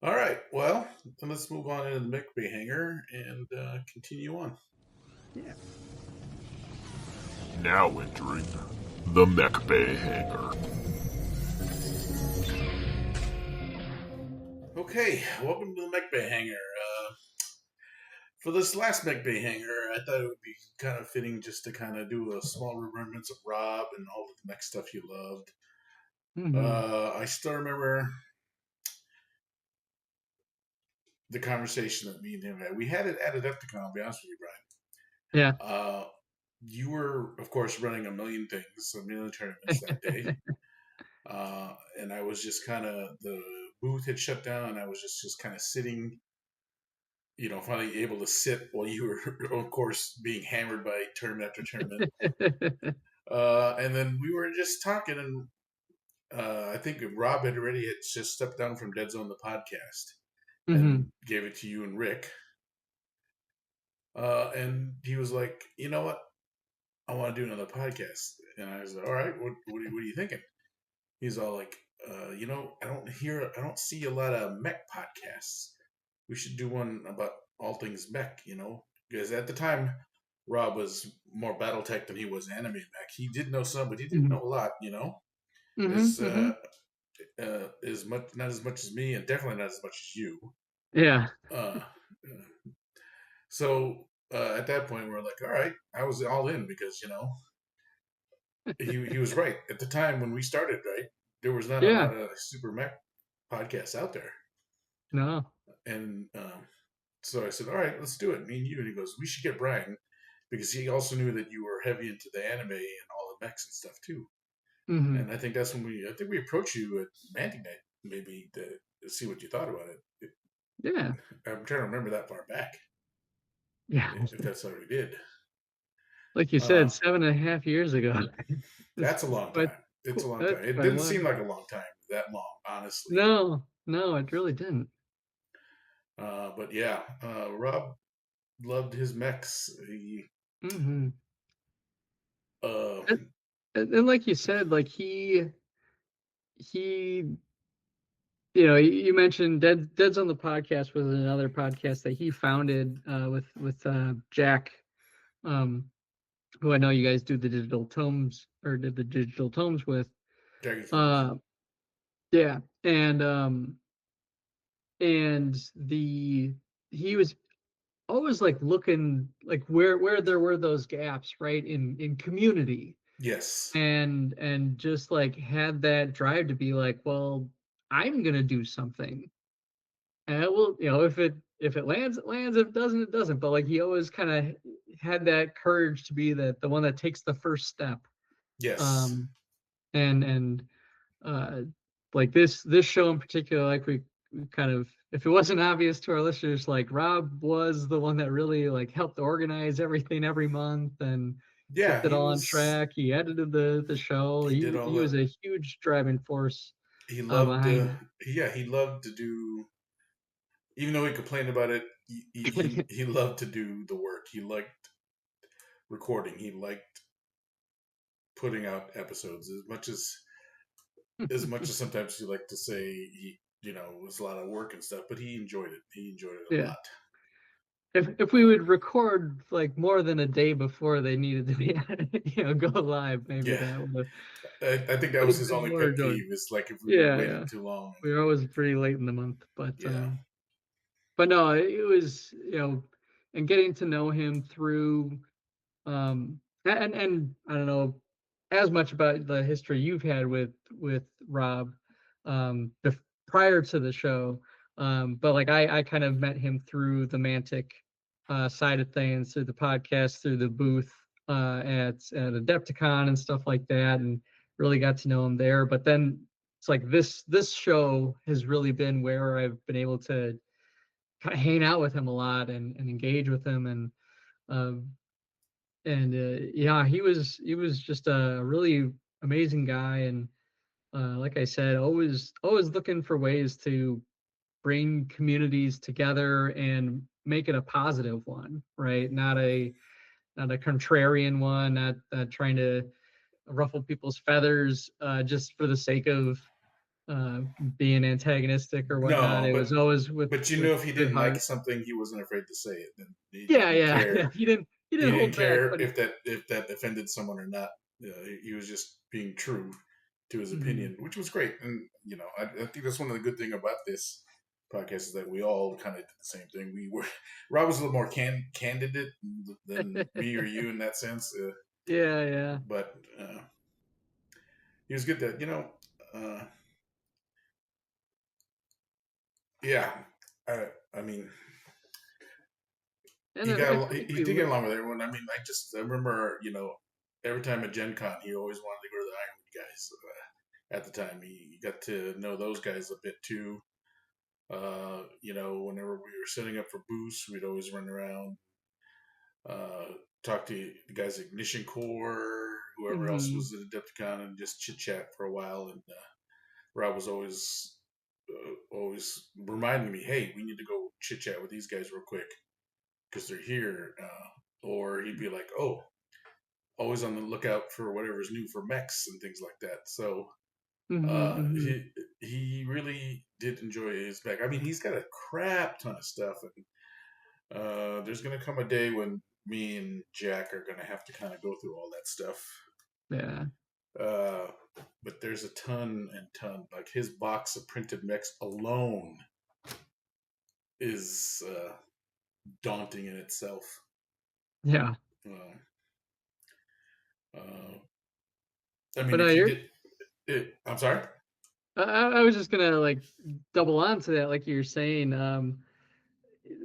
all right. Well, then let's move on into the Mech Bay Hangar and continue on. Yeah. Now entering the Mech Bay Hangar. Okay, welcome to the Mech Bay Hangar. For this last Mech Bay Hangar, I thought it would be kind of fitting just to kind of do a small remembrance of Rob and all of the mech stuff you loved. I still remember the conversation that me and him had. We had it at Adepticon, I'll be honest with you, Brian. Yeah. You were, of course, running a million tournaments that day. And I was just kind of, the booth had shut down, and I was just kind of sitting, finally able to sit while you were, of course, being hammered by tournament after tournament. And then we were just talking, and I think Rob had just stepped down from Dead Zone, the podcast, and gave it to you and Rick. And he was like, you know what? I want to do another podcast. And I was like, all right, what are you thinking? He's all like, I don't see a lot of mech podcasts. We should do one about all things mech, because at the time, Rob was more BattleTech than he was anime mech. He did know some, but he didn't know a lot, as much, not as much as me, and definitely not as much as you. Yeah. So at that point, we're like, all right, I was all in because he was right at the time when we started. Right, there was not a lot of super mech podcasts out there. No. And so I said, all right, let's do it. Me and you. And he goes, we should get Brian, because he also knew that you were heavy into the anime and all the mechs and stuff too. And I think that's when we approached you at Mandy Night, maybe to see what you thought about it. Yeah. I'm trying to remember that far back. Yeah. If that's how we did. Like you said, 7.5 years ago. That's a long time. It's a long time. It didn't seem like a long time, that long, honestly. No, it really didn't. But yeah, Rob loved his mechs. And like you said, like he you mentioned Dead's on the podcast was another podcast that he founded with Jack, who I know you guys do the digital tomes or did the digital tomes with. Yeah, and he was always like looking like where there were those gaps, right, in community. Yes. And just like had that drive to be like, well, I'm gonna do something. And well, if it lands, it lands. If it doesn't, it doesn't. But like he always kind of had that courage to be the one that takes the first step. Yes. And like this show in particular, like we kind of, if it wasn't obvious to our listeners, like Rob was the one that really like helped organize everything every month and kept it all on track. He edited the show. He was a huge driving force. He loved he loved to do, even though he complained about it, he loved to do the work. He liked recording. He liked putting out episodes as much as sometimes you like to say it was a lot of work and stuff, but he enjoyed it. He enjoyed it a lot. If we would record like more than a day before they needed to be go live, maybe that would. I think that was his only pet peeve. Is like if we waited too long. We were always pretty late in the month, but no, it was and getting to know him through, and I don't know as much about the history you've had with Rob, prior to the show. But like I kind of met him through the Mantic side of things, through the podcast, through the booth at Adepticon and stuff like that, and really got to know him there. But then it's like this show has really been where I've been able to kind of hang out with him a lot and engage with him, and he was just a really amazing guy, and like I said, always looking for ways to bring communities together and make it a positive one, right? Not a contrarian one, not trying to ruffle people's feathers just for the sake of being antagonistic or whatnot. It was always with. But if he didn't like something, he wasn't afraid to say it. Then he didn't care if that offended someone or not. He was just being true to his opinion, which was great. And I think that's one of the good things about this podcast is that we all kind of did the same thing. Rob was a little more candid than me or you in that sense. But he was good that I mean, And he I think he we did get along with everyone. I mean, I remember, every time at Gen Con, he always wanted to go to the Ironwood guys. At the time, he got to know those guys a bit too. Whenever we were setting up for booths, we'd always run around, uh, talk to the guys at Ignition Core, whoever else Mhm. was at Adepticon, and just chit chat for a while. And Rob was always reminding me, "Hey, we need to go chit chat with these guys real quick because they're here." Or he'd be like, "Oh, always on the lookout for whatever's new for mechs and things like that." So Mhm. Mhm. he really did enjoy his mech. I mean, he's got a crap ton of stuff, and there's gonna come a day when me and Jack are gonna have to kind of go through all that stuff. Yeah. Uh, but there's a ton and ton. Like his box of printed mechs alone is daunting in itself. Yeah. Uh, uh, I mean, But if you you're did it, I'm sorry. I was just gonna like double on to that, like you're saying.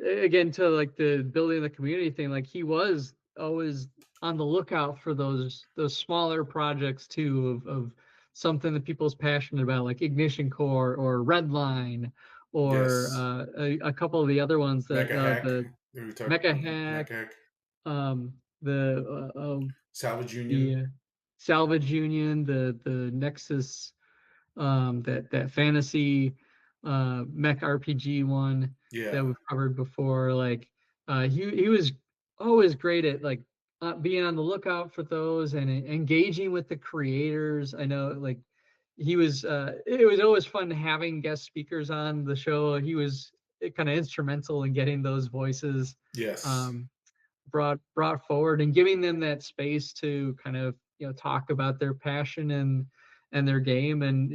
Again, to like the building the community thing, like he was always on the lookout for those smaller projects too of something that people's passionate about, like Ignition Core or Redline, or Yes, a couple of the other ones that Mecha Hack. the We talked Mecha Mecha Hack, Hack, the Salvage Union. the Salvage Union, the Nexus, that fantasy mech RPG one Yeah. that we've covered before. Like he was always great at like being on the lookout for those and engaging with the creators. I know like he was it was always fun having guest speakers on the show. He was kind of instrumental in getting those voices Yes. um, brought forward and giving them that space to kind of talk about their passion and their game, and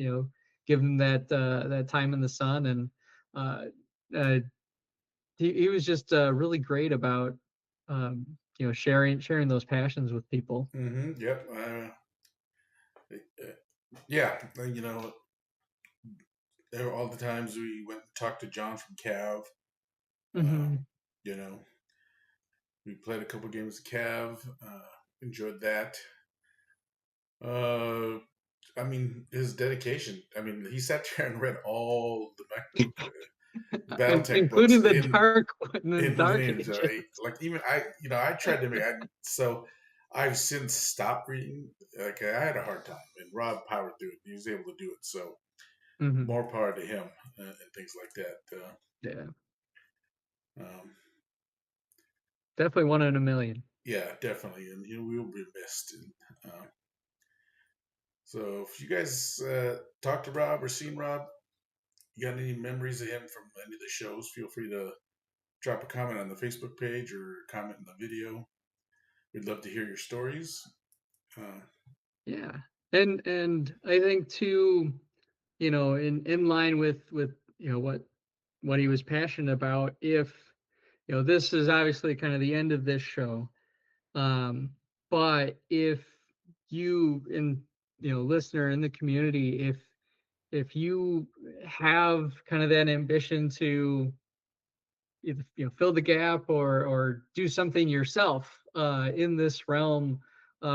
give them that time in the sun. And uh, uh, he was just really great about sharing those passions with people. Yep. Yeah. There were all the times we went and talked to John from Cav. Uh, Hmm. you know, we played a couple games of Cav. Enjoyed that. Uh, I mean, his dedication. I mean, he sat there and read all the BattleTech books Including the in dark lineage. ages. Like even I tried to make. So I've since stopped reading. Like I had a hard time, and Rob powered through it. He was able to do it. So Hmm. more power to him and things like that. Yeah, Um, definitely one in a million. yeah, definitely, and he will be missed. And, so if you guys talked to Rob or seen Rob, you got any memories of him from any of the shows, feel free to drop a comment on the Facebook page or comment in the video. We'd love to hear your stories. Uh, Yeah, and I think too, in line with what he was passionate about. If this is obviously kind of the end of this show, um, but if you in listener in the community, if you have kind of that ambition to either fill the gap or do something yourself in this realm,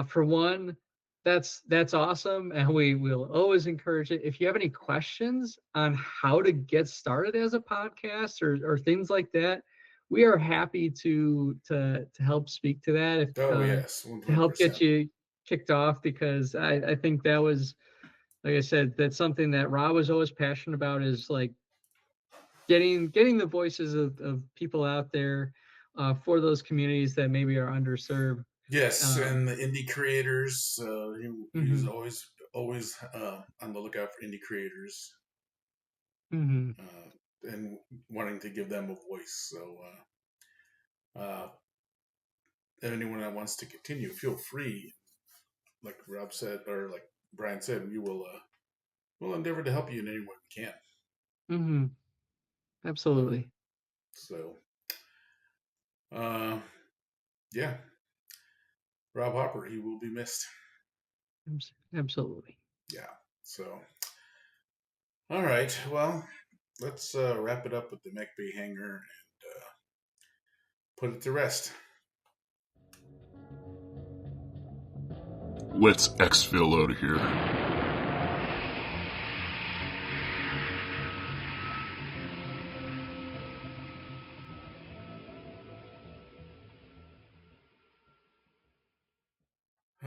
for one, that's awesome, and we will always encourage it. If you have any questions on how to get started as a podcast or things like that, we are happy to help speak to that, if oh yes, to help get 100%. you kicked off, because I think that was, like I said, that's something that Rob was always passionate about, is like getting the voices of people out there for those communities that maybe are underserved. Yes, and Um, the indie creators. He's mhm, always on the lookout for indie creators mhm. and wanting to give them a voice. So uh, anyone that wants to continue, feel free. Like Rob said, or like Brian said, we will we'll endeavor to help you in any way we can. Mhm. Uh, Absolutely. so uh, yeah, Rob Hopper, he will be missed. Absolutely. Yeah. So all right, well. let's wrap it up with the Mech Bay Hangar and put it to rest. Let's exfil out of here.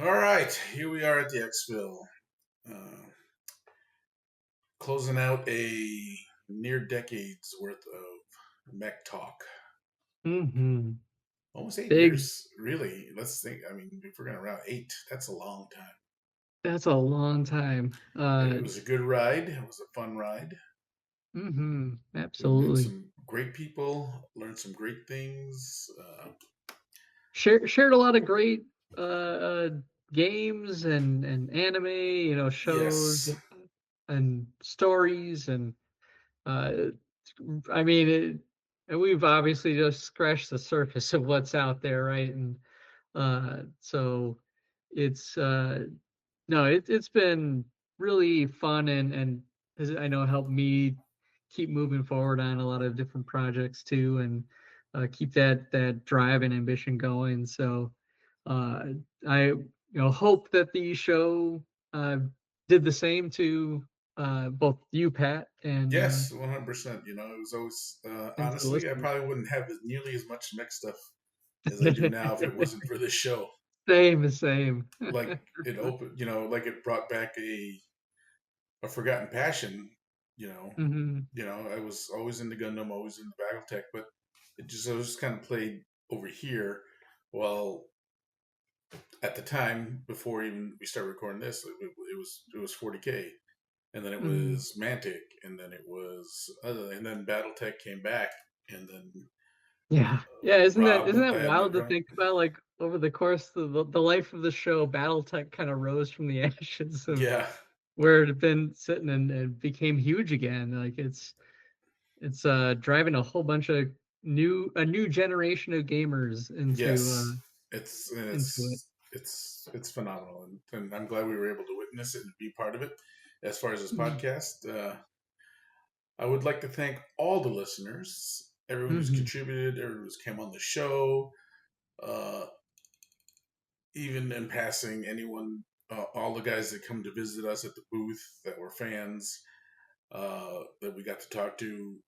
All right, here we are at the Exfil. Closing out a near decade's worth of mech talk. Mm-hmm. Almost 8 Big. years, really. Let's think. I mean, if we're going to round 8, that's a long time. That's a long time. It was a good ride. It was a fun ride. Mm-hmm. We Absolutely. met some great people, learned some great things. Shared a lot of great games and anime, you know, shows Yes. and stories, and I mean, and we've obviously just scratched the surface of what's out there, right? And so it's no, it's been really fun, and I know helped me keep moving forward on a lot of different projects too, and keep that drive and ambition going. So I hope that the show did the same to both you, Pat, Yes, 100%. You know, it was always, and to the honestly, I listeners. probably wouldn't have nearly as much mech stuff as I do now if it wasn't for this show. Same. Like it opened, like it brought back a forgotten passion. Hmm. I was always into Gundam, always into BattleTech, but I was just kind of played over here. Well, at the time before even we started recording this, it was 40K, and then it Hmm. was Mantic, and then it was and then BattleTech came back, and then Yeah. Isn't that Rob isn't that had wild to Mech. think about? Like over the course of the life of the show, BattleTech kind of rose from the ashes of Yeah, where it had been sitting, and became huge again. Like it's driving a whole bunch of a new generation of gamers yes, it's into it. it's phenomenal, and I'm glad we were able to witness it and be part of it. As far as this Mhm. podcast, I would like to thank all the listeners, everyone who's Mhm. contributed, everyone who's came on the show, uh, even in passing, anyone, all the guys that come to visit us at the booth that were fans, that we got to talk to.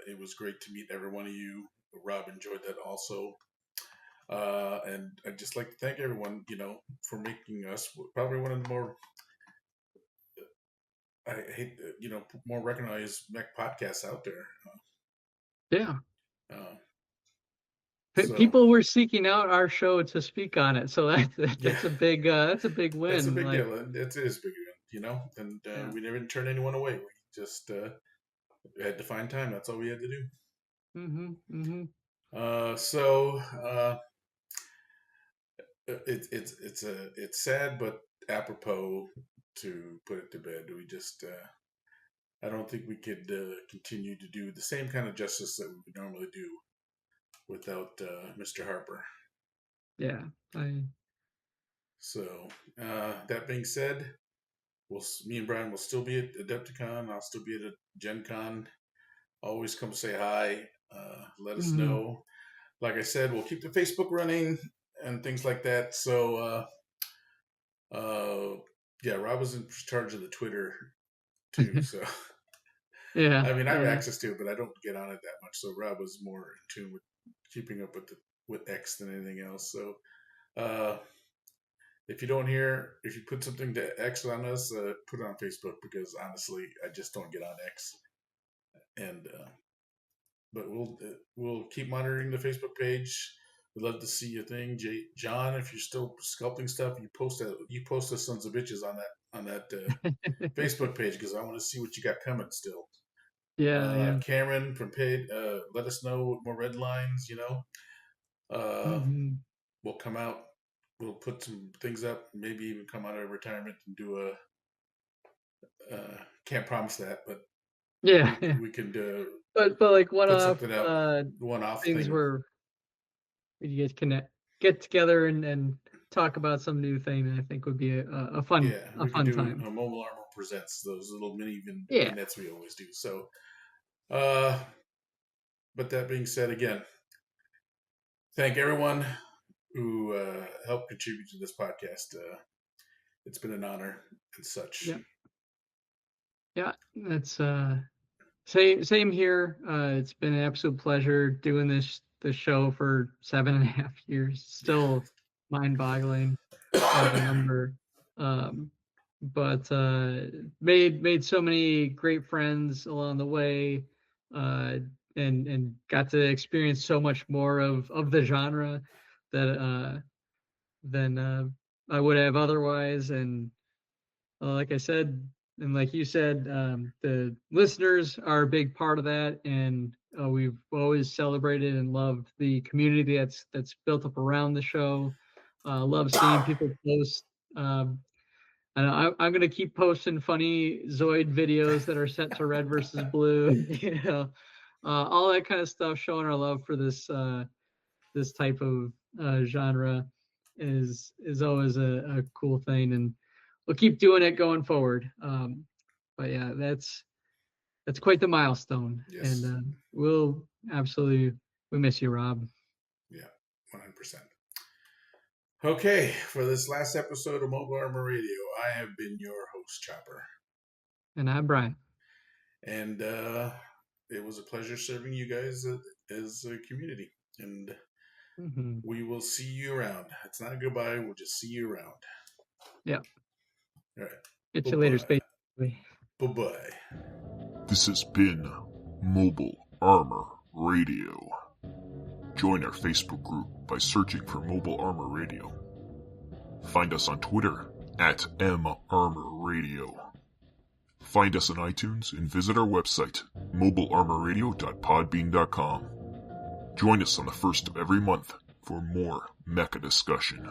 It was great to meet every one of you. Rob enjoyed that also. And I'd just like to thank everyone, for making us probably one of the more, I hate, more recognized mech podcasts out there. Yeah. Uh, so People were seeking out our show to speak on it, so yeah, that's a big that's a win. big Like, deal. It is big, and yeah. we never turned anyone away. We just had to find time. That's all we had to do. Mm-hmm. It's sad, but apropos to put it to bed. We just I don't think we could continue to do the same kind of justice that we would normally do without Mr. Harper. Yeah. So that being said, me and Brian will still be at Adepticon. I'll still be at a Gen Con. Always come say hi. Let us Mhm. know. Like I said, we'll keep the Facebook running and things like that. So yeah, Rob was in charge of the Twitter too. So Yeah. I mean, I have Yeah. access to it, but I don't get on it that much. So Rob was more in tune with keeping up with X than anything else. So uh, if you put something to X on us, put it on Facebook, because honestly, I just don't get on X. And but we'll keep monitoring the Facebook page. We'd love to see your thing, John. If you're still sculpting stuff, you post us sons of bitches on that Facebook page, because I want to see what you got coming still. Yeah. Cameron from Paid, let us know more red lines. Uh, Hmm. we'll come out. We'll put some things up. Maybe even come out of retirement and do a. Can't promise that, but Yeah. we Yeah. we could But like put something up, uh one-off things thing. where you guys get together and talk about some new thing, I think would be Yeah, a we could fun do time. a Mobile Armor Presents, those little mini Yeah. vignettes we always do. So But that being said, again, thank everyone who helped contribute to this podcast. It's been an honor and such. Yeah, that's same here. It's been an absolute pleasure doing this show for 7.5 years. Still mind-boggling the number. But made so many great friends along the way, and got to experience so much more of the genre that than I would have otherwise. And like I said, and like you said, the listeners are a big part of that, and we've always celebrated and loved the community that's built up around the show. Love seeing people post. And I'm gonna keep posting funny Zoid videos that are set to red versus blue, all that kind of stuff, showing our love for this type of genre is always a cool thing, and we'll keep doing it going forward. But yeah, that's quite the milestone. Yes. And we miss you, Rob. Yeah, 100%. Okay, for this last episode of Mobile Armor Radio, I have been your host, Chopper. And I'm Brian. And it was a pleasure serving you guys as a community. And we will see you around. It's not a goodbye. We'll just see you around. Yeah. All right. Get you later, Space. Bye-bye. This has been Mobile Armor Radio. Join our Facebook group by searching for Mobile Armor Radio. Find us on Twitter at @MArmorRadio. Find us on iTunes and visit our website, mobilearmorradio.podbean.com. Join us on the first of every month for more mecha discussion.